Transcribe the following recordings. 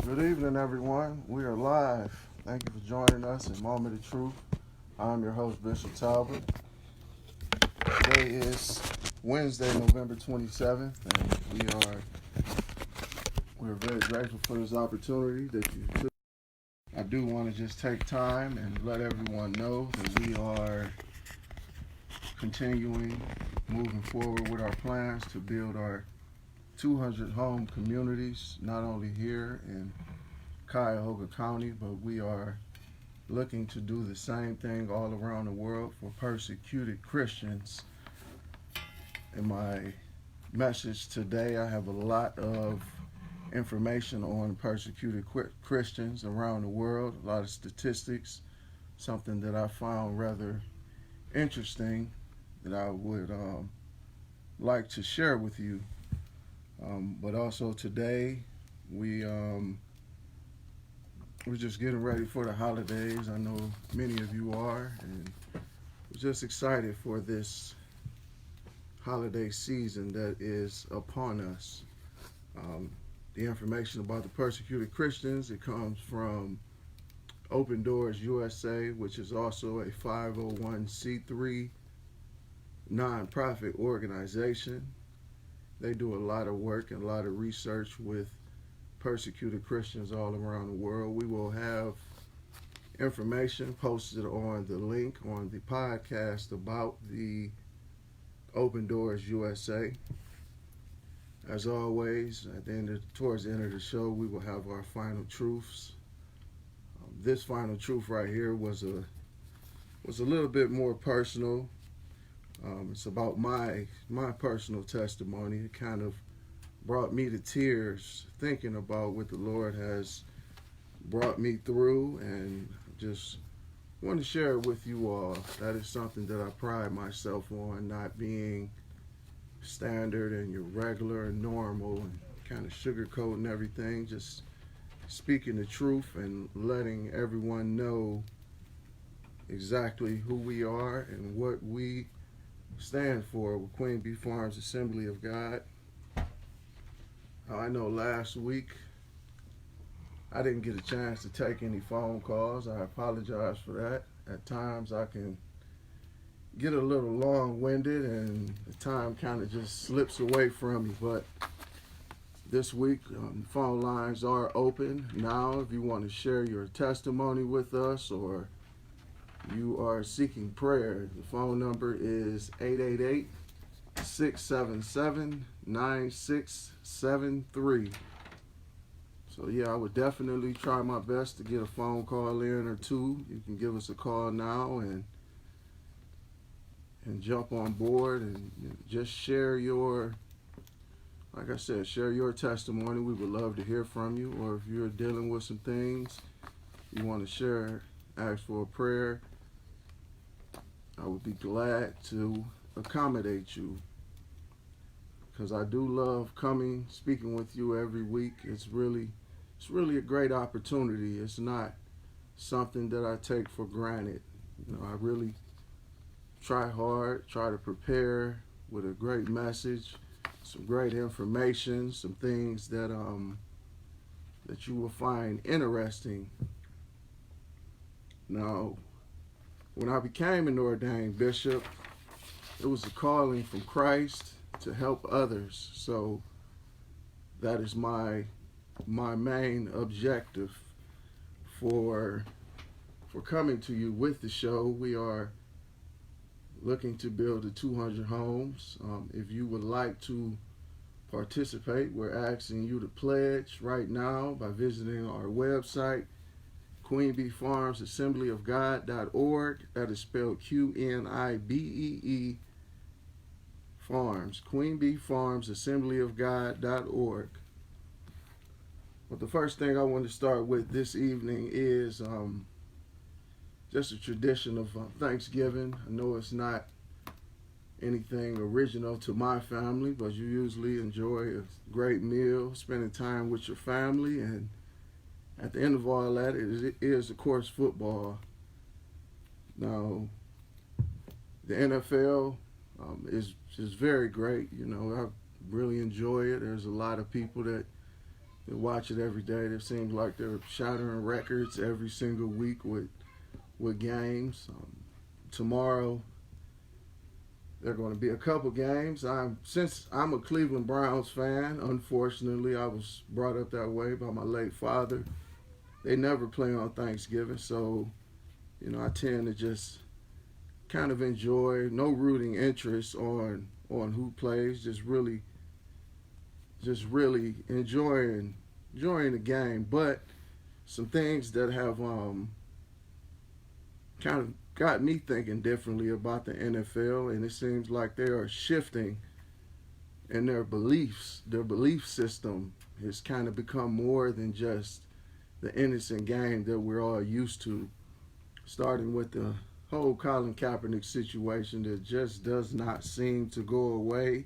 Good evening, everyone. We are live. Thank you for joining us in Moment of Truth. I'm your host, Bishop Talbot. Today is Wednesday, November 27th, and we're very grateful for this opportunity that you took. I do want to just take time and let everyone know that we are continuing moving forward with our plans to build our 200 home communities, not only here in Cuyahoga County, but we are looking to do the same thing all around the world for persecuted Christians. In my message today, I have a lot of information on persecuted Christians around the world, a lot of statistics, something that I found rather interesting that I would like to share with you. But also today, we're just getting ready for the holidays. I know many of you are, and we're just excited for this holiday season that is upon us. The information about the persecuted Christians, it comes from Open Doors USA, which is also a 501c3 nonprofit organization. They do a lot of work and a lot of research with persecuted Christians all around the world. We will have information posted on the link on the podcast about the Open Doors USA. As always, towards the end of the show, we will have our final truths. This final truth right here was a little bit more personal. It's about my personal testimony. It kind of brought me to tears thinking about what the Lord has brought me through, and just want to share it with you all. That is something that I pride myself on, not being standard and your regular and normal and kind of sugarcoating everything, just speaking the truth and letting everyone know exactly who we are and what we stand for with QNIBEE Farms Assembly of God. I know last week I didn't get a chance to take any phone calls. I apologize for that. At times I can get a little long-winded and the time kind of just slips away from me, but this week phone lines are open now. If you want to share your testimony with us or you are seeking prayer, the phone number is 888-677-9673. So yeah, I would definitely try my best to get a phone call in or two. You can give us a call now and jump on board and just share your, like I said, share your testimony. We would love to hear from you. Or if you're dealing with some things you want to share, ask for a prayer, I would be glad to accommodate you, because I do love coming, speaking with you every week. It's really a great opportunity. It's not something that I take for granted. I really try hard, try to prepare with a great message, some great information, some things that you will find interesting. Now, when I became an ordained bishop, it was a calling from Christ to help others. So that is my main objective for coming to you with the show. We are looking to build the 200 homes. If you would like to participate, we're asking you to pledge right now by visiting our website, QNIBEFarmsAssemblyofGod.org. That is spelled QNIBEE Farms, QNIBEFarmsAssemblyofGod.org. But the first thing I want to start with this evening is just a tradition of Thanksgiving. I know it's not anything original to my family, but you usually enjoy a great meal, spending time with your family, and at the end of all that, it is, of course, football. Now, the NFL is just very great. I really enjoy it. There's a lot of people that They watch it every day. It seems like they're shattering records every single week with games. Tomorrow, there are going to be a couple games. Since I'm a Cleveland Browns fan, unfortunately, I was brought up that way by my late father. They never play on Thanksgiving, so I tend to just kind of enjoy, no rooting interest on who plays, just really enjoying the game. But some things that have kind of got me thinking differently about the NFL, and it seems like they are shifting in their beliefs. Their belief system has kind of become more than just the innocent game that we're all used to, starting with the whole Colin Kaepernick situation that just does not seem to go away.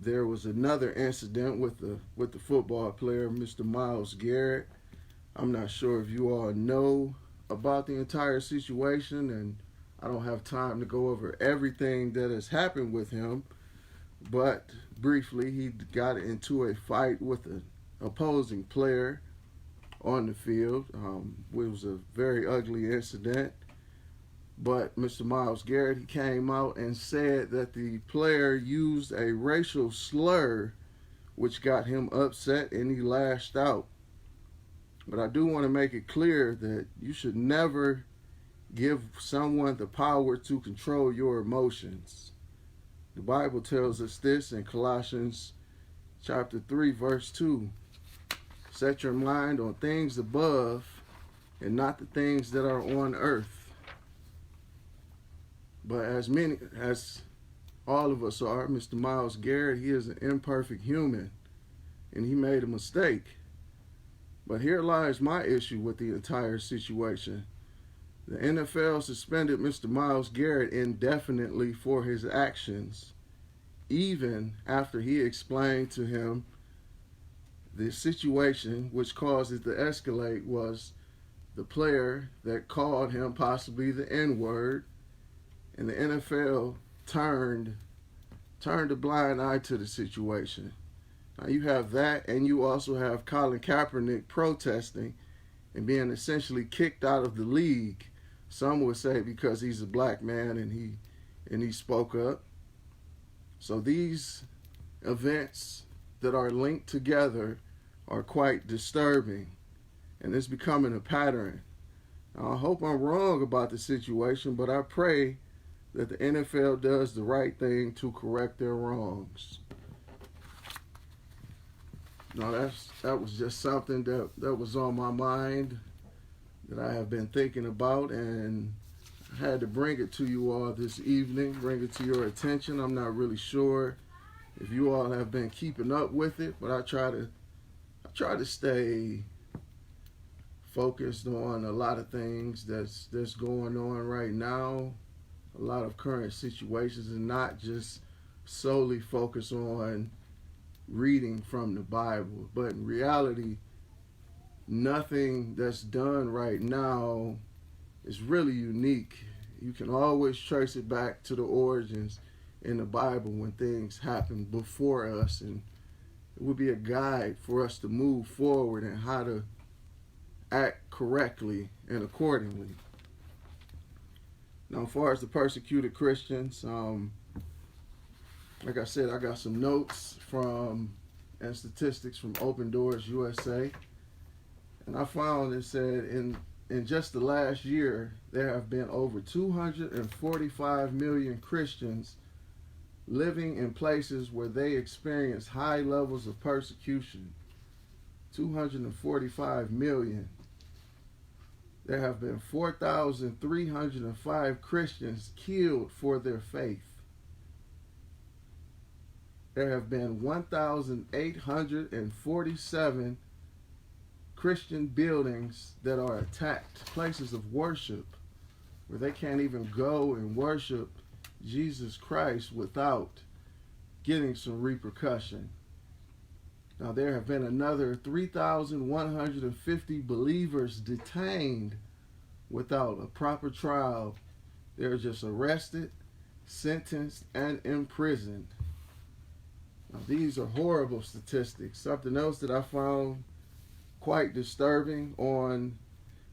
There was another incident with the football player, Mr. Myles Garrett. I'm not sure if you all know about the entire situation, and I don't have time to go over everything that has happened with him, but briefly, he got into a fight with an opposing player on the field. It was a very ugly incident, but Mr. Myles Garrett, he came out and said that the player used a racial slur, which got him upset, and he lashed out. But I do want to make it clear that you should never give someone the power to control your emotions. The Bible tells us this in Colossians chapter 3, verse 2. Set your mind on things above and not the things that are on earth. But as all of us are, Mr. Myles Garrett, he is an imperfect human, and he made a mistake. But here lies my issue with the entire situation. The NFL suspended Mr. Myles Garrett indefinitely for his actions, even after he explained to him the situation which caused it to escalate was the player that called him possibly the N-word, and the NFL turned a blind eye to the situation. Now you have that, and you also have Colin Kaepernick protesting and being essentially kicked out of the league. Some would say because he's a black man and he spoke up. So these events that are linked together are quite disturbing, and it's becoming a pattern. Now, I hope I'm wrong about the situation, but I pray that the NFL does the right thing to correct their wrongs. Now that was just something that was on my mind that I have been thinking about, and I had to bring it to you all this evening, bring it to your attention. I'm not really sure if you all have been keeping up with it, but I try to stay focused on a lot of things that's going on right now, a lot of current situations, and not just solely focus on reading from the Bible. But in reality, nothing that's done right now is really unique. You can always trace it back to the origins in the Bible when things happen before us, and it would be a guide for us to move forward and how to act correctly and accordingly. Now, as far as the persecuted Christians, like I said, I got some notes and statistics from Open Doors USA, and I found it said in just the last year there have been over 245 million Christians living in places where they experience high levels of persecution. 245 million. There have been 4,305 Christians killed for their faith. There have been 1,847 Christian buildings that are attacked, places of worship where they can't even go and worship Jesus Christ without getting some repercussion. Now, there have been another 3,150 believers detained without a proper trial. They're just arrested, sentenced, and imprisoned. Now, these are horrible statistics. Something else that I found quite disturbing on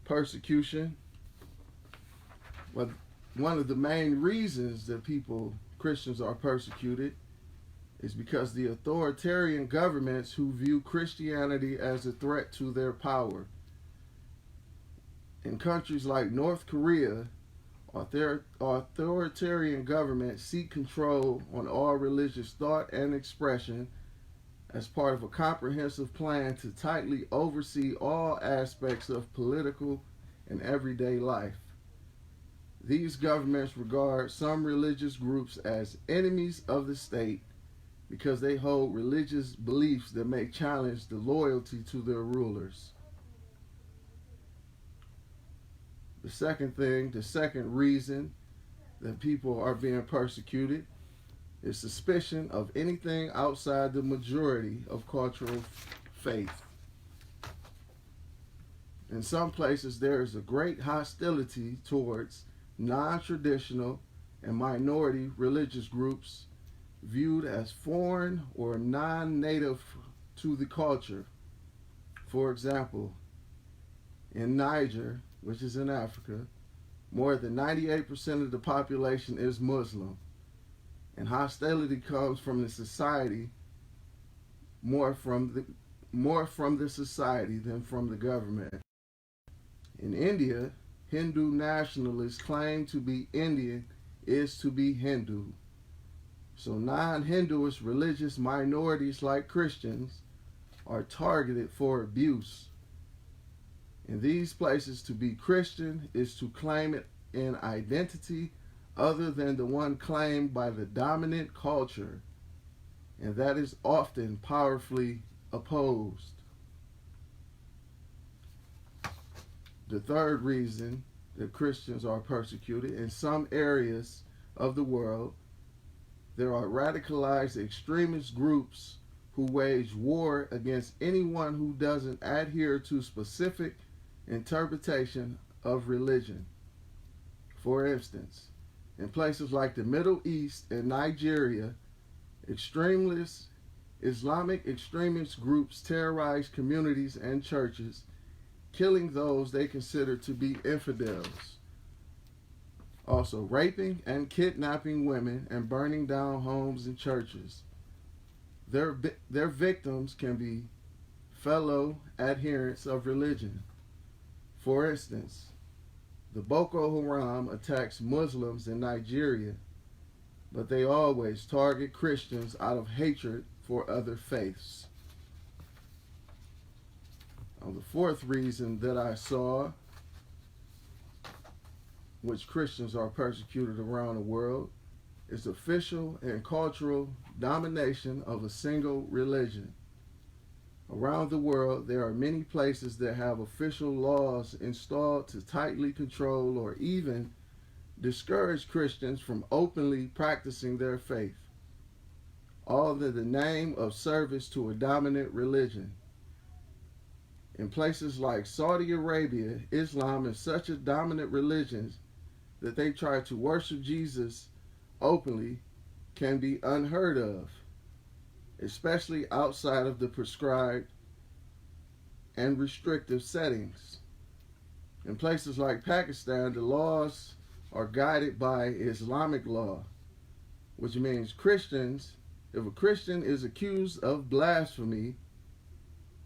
persecution. Well, one of the main reasons that Christians are persecuted is because the authoritarian governments who view Christianity as a threat to their power. In countries like North Korea, authoritarian governments seek control on all religious thought and expression as part of a comprehensive plan to tightly oversee all aspects of political and everyday life. These governments regard some religious groups as enemies of the state because they hold religious beliefs that may challenge the loyalty to their rulers. The second reason that people are being persecuted is suspicion of anything outside the majority of cultural faith. In some places, there is a great hostility towards non-traditional and minority religious groups viewed as foreign or non-native to the culture. For example, in Niger, which is in Africa, more than 98% of the population is Muslim, and hostility comes from the society more from the society than from the government. In India, Hindu nationalists claim to be Indian is to be Hindu. So non-Hinduist religious minorities like Christians are targeted for abuse. In these places, to be Christian is to claim an identity other than the one claimed by the dominant culture, and that is often powerfully opposed. The third reason that Christians are persecuted: in some areas of the world, there are radicalized extremist groups who wage war against anyone who doesn't adhere to specific interpretation of religion. For instance, in places like the Middle East and Nigeria, Islamic extremist groups terrorize communities and churches, killing those they consider to be infidels. Also, raping and kidnapping women and burning down homes and churches. Their victims can be fellow adherents of religion. For instance, the Boko Haram attacks Muslims in Nigeria, but they always target Christians out of hatred for other faiths. Now, the fourth reason that I saw which Christians are persecuted around the world is official and cultural domination of a single religion. Around the world, there are many places that have official laws installed to tightly control or even discourage Christians from openly practicing their faith, all in the name of service to a dominant religion. In places like Saudi Arabia, Islam is such a dominant religion that they try to worship Jesus openly can be unheard of, especially outside of the prescribed and restrictive settings. In places like Pakistan, the laws are guided by Islamic law, which means if a Christian is accused of blasphemy,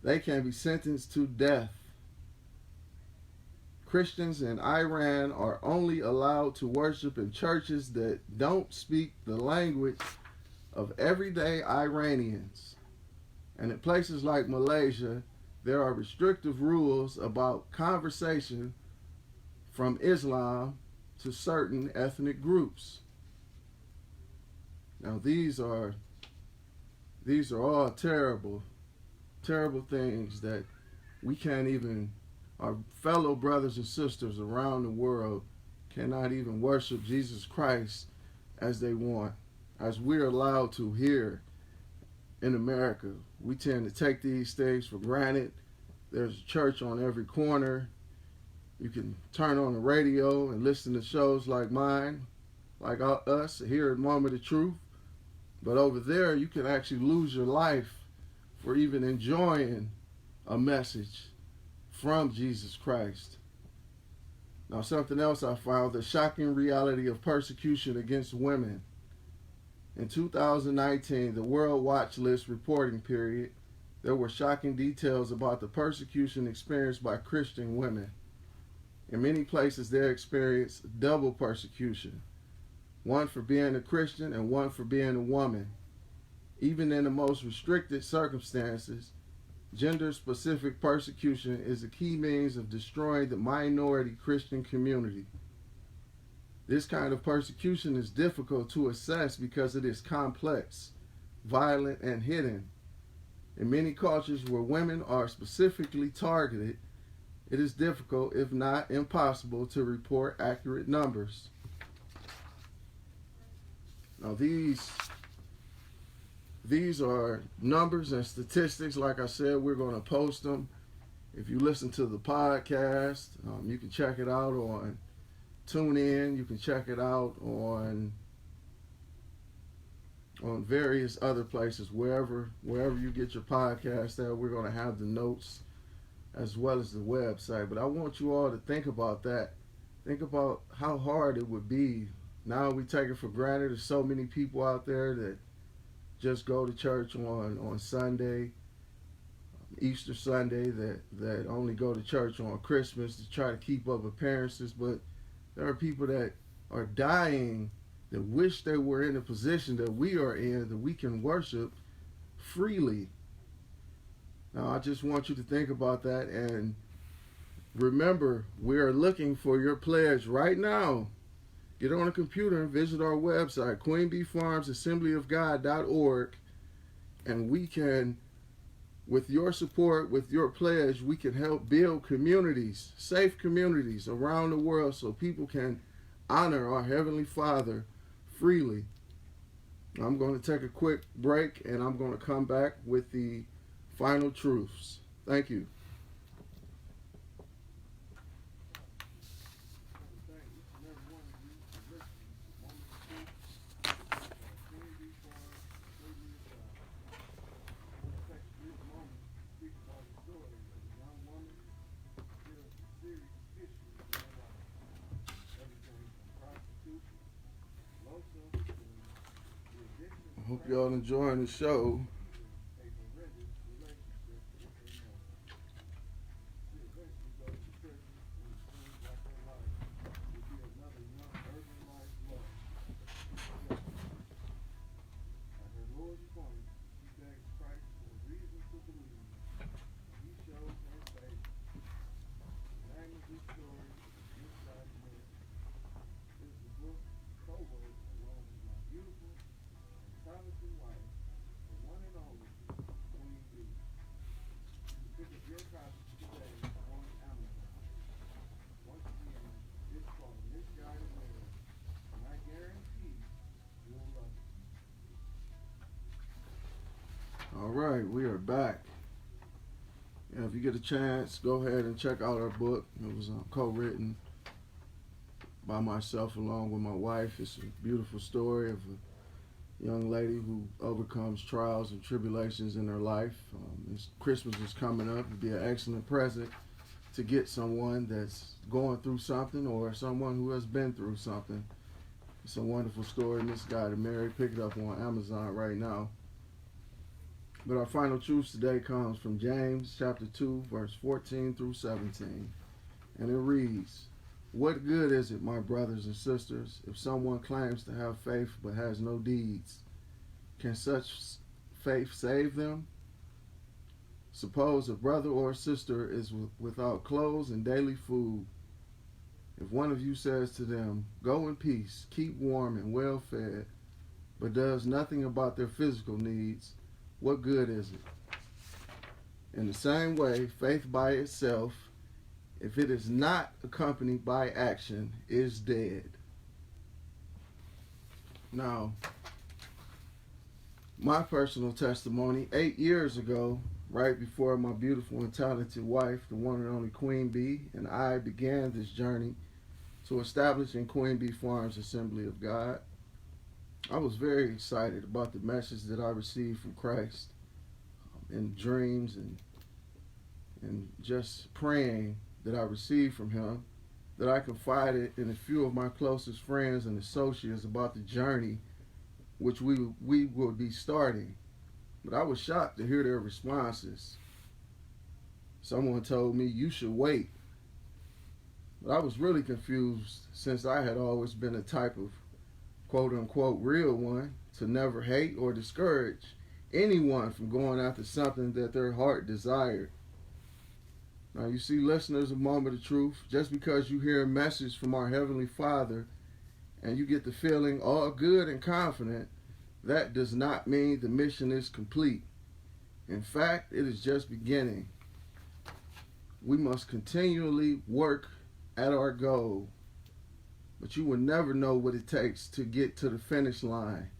they can be sentenced to death. Christians in Iran are only allowed to worship in churches that don't speak the language of everyday Iranians. And in places like Malaysia, there are restrictive rules about conversation from Islam to certain ethnic groups. Now these are all terrible things that we can't even, our fellow brothers and sisters around the world cannot even worship Jesus Christ as they want, as we're allowed to here in America. We tend to take these things for granted. There's a church on every corner. You can turn on the radio and listen to shows like mine, like us here at Moment of Truth. But over there, you can actually lose your life for even enjoying a message from Jesus Christ. Now, something else I found, the shocking reality of persecution against women. In 2019, the World Watch List reporting period, there were shocking details about the persecution experienced by Christian women. In many places, they experienced double persecution, one for being a Christian and one for being a woman. Even in the most restricted circumstances, gender-specific persecution is a key means of destroying the minority Christian community. This kind of persecution is difficult to assess because it is complex, violent, and hidden. In many cultures where women are specifically targeted, it is difficult, if not impossible, to report accurate numbers. Now, these are numbers and statistics. Like I said, we're going to post them. If you listen to the podcast, you can check it out on TuneIn. You can check it out on various other places. Wherever you get your podcast at, we're going to have the notes as well as the website. But I want you all to think about that. Think about how hard it would be. Now we take it for granted. There's so many people out there that just go to church on Sunday, Easter Sunday, that only go to church on Christmas to try to keep up appearances. But there are people that are dying that wish they were in the position that we are in, that we can worship freely. Now, I just want you to think about that, and remember, we are looking for your pledge right now. Get on a computer and visit our website, QueenBeeFarmsAssemblyofGod.org, and we can, with your support, with your pledge, we can help build communities, safe communities around the world so people can honor our Heavenly Father freely. I'm going to take a quick break, and I'm going to come back with the final truths. Thank you. I hope y'all enjoying the show. All right, we are back. And if you get a chance, go ahead and check out our book. It was co-written by myself along with my wife. It's a beautiful story of a young lady who overcomes trials and tribulations in her life. Christmas is coming up. It'd be an excellent present to get someone that's going through something or someone who has been through something. It's a wonderful story. MISGUIDED. Mary, pick it up on Amazon right now. But our final truth today comes from James chapter 2, verse 14 through 17. And it reads, "What good is it, my brothers and sisters, if someone claims to have faith but has no deeds? Can such faith save them? Suppose a brother or sister is without clothes and daily food. If one of you says to them, 'Go in peace, keep warm and well fed,' but does nothing about their physical needs, what good is it? In the same way, faith by itself, if it is not accompanied by action, is dead." Now, my personal testimony, 8 years ago, right before my beautiful and talented wife, the one and only Queen Bee, and I began this journey to establishing QueenBee Farms Assembly of God, I was very excited about the message that I received from Christ in dreams and just praying that I received from him, that I confided in a few of my closest friends and associates about the journey which we will be starting. But I was shocked to hear their responses. Someone told me, "You should wait." But I was really confused, since I had always been a type of quote unquote real one to never hate or discourage anyone from going after something that their heart desired. Now, you see, listeners, a moment of truth. Just because you hear a message from our Heavenly Father and you get the feeling all good and confident, that does not mean the mission is complete. In fact, it is just beginning. We must continually work at our goal, but you will never know what it takes to get to the finish line.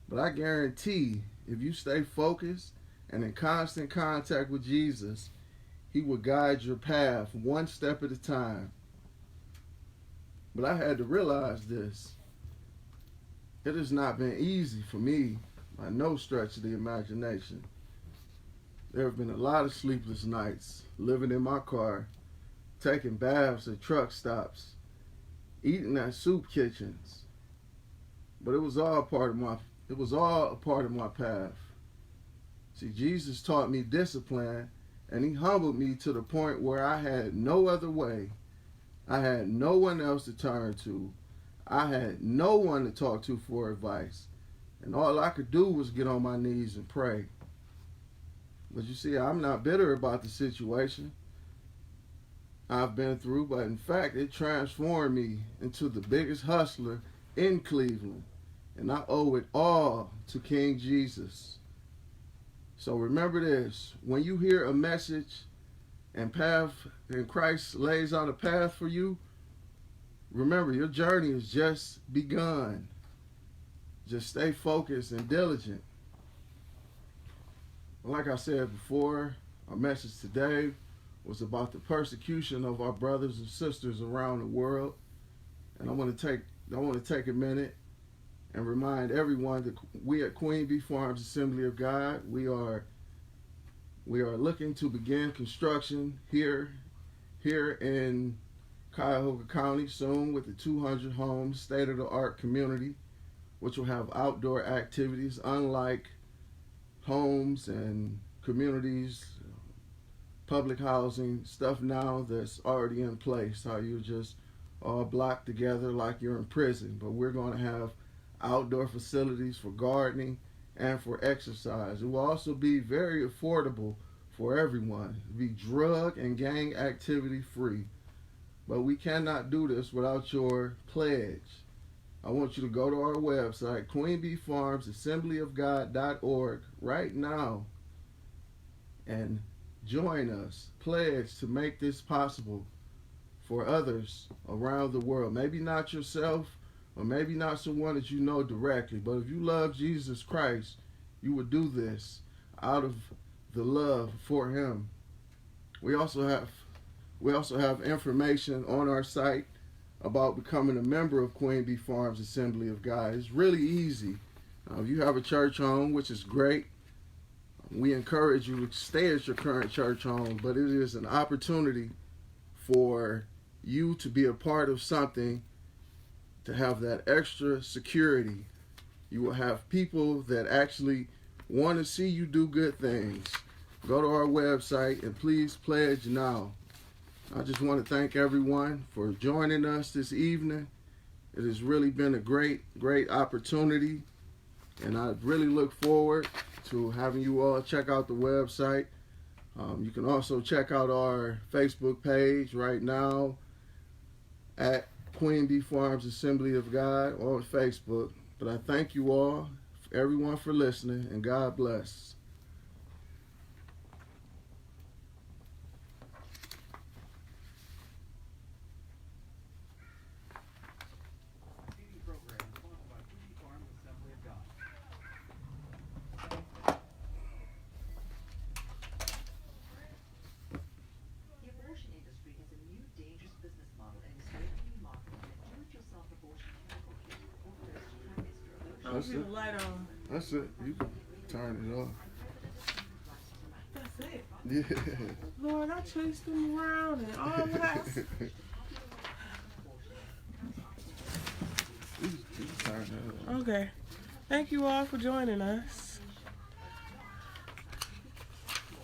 But I guarantee, if you stay focused and in constant contact with Jesus, he will guide your path one step at a time. But I had to realize this. It has not been easy for me by no stretch of the imagination. There have been a lot of sleepless nights, living in my car, taking baths at truck stops, eating at soup kitchens. But it was all a part of my path. See, Jesus taught me discipline, and he humbled me to the point where I had no other way. I had no one else to turn to. I had no one to talk to for advice. And all I could do was get on my knees and pray. But you see, I'm not bitter about the situation I've been through, but in fact, it transformed me into the biggest hustler in Cleveland. And I owe it all to King Jesus. So remember this: when you hear a message and Christ lays out a path for you, remember your journey has just begun. Just stay focused and diligent. Like I said before, our message today was about the persecution of our brothers and sisters around the world. And I want to take a minute and remind everyone that we at QNIBEE Farms Assembly of God, we are looking to begin construction here in Cuyahoga County soon, with the 200 home state-of-the-art community, which will have outdoor activities unlike homes and communities, public housing stuff now that's already in place, how you're just all blocked together like you're in prison. But we're going to have outdoor facilities for gardening and for exercise. It will also be very affordable for everyone. It'll be drug and gang activity free. But we cannot do this without your pledge. I want you to go to our website, QueenBeeFarmsAssemblyofGod.org, right now and join us. Pledge to make this possible for others around the world. Maybe not yourself, or maybe not someone that you know directly, but if you love Jesus Christ, you would do this out of the love for him. We also have information on our site about becoming a member of QueenBeeFarms Farms Assembly of God. It's really easy. If you have a church home, which is great, we encourage you to stay at your current church home, but it is an opportunity for you to be a part of something, to have that extra security. You will have people that actually want to see you do good things. Go to our website and please pledge now. I just want to thank everyone for joining us this evening. It has really been a great opportunity, and I really look forward to having you all check out the website. You can also check out our Facebook page right now at QueenBeeFarms Farms Assembly of God on Facebook. But I thank you all, everyone, for listening, and God bless. That's see it. the light on. That's it. You can turn it off. That's it. Yeah. Lord, I chased them around and all that. You can turn it off. Okay. Thank you all for joining us.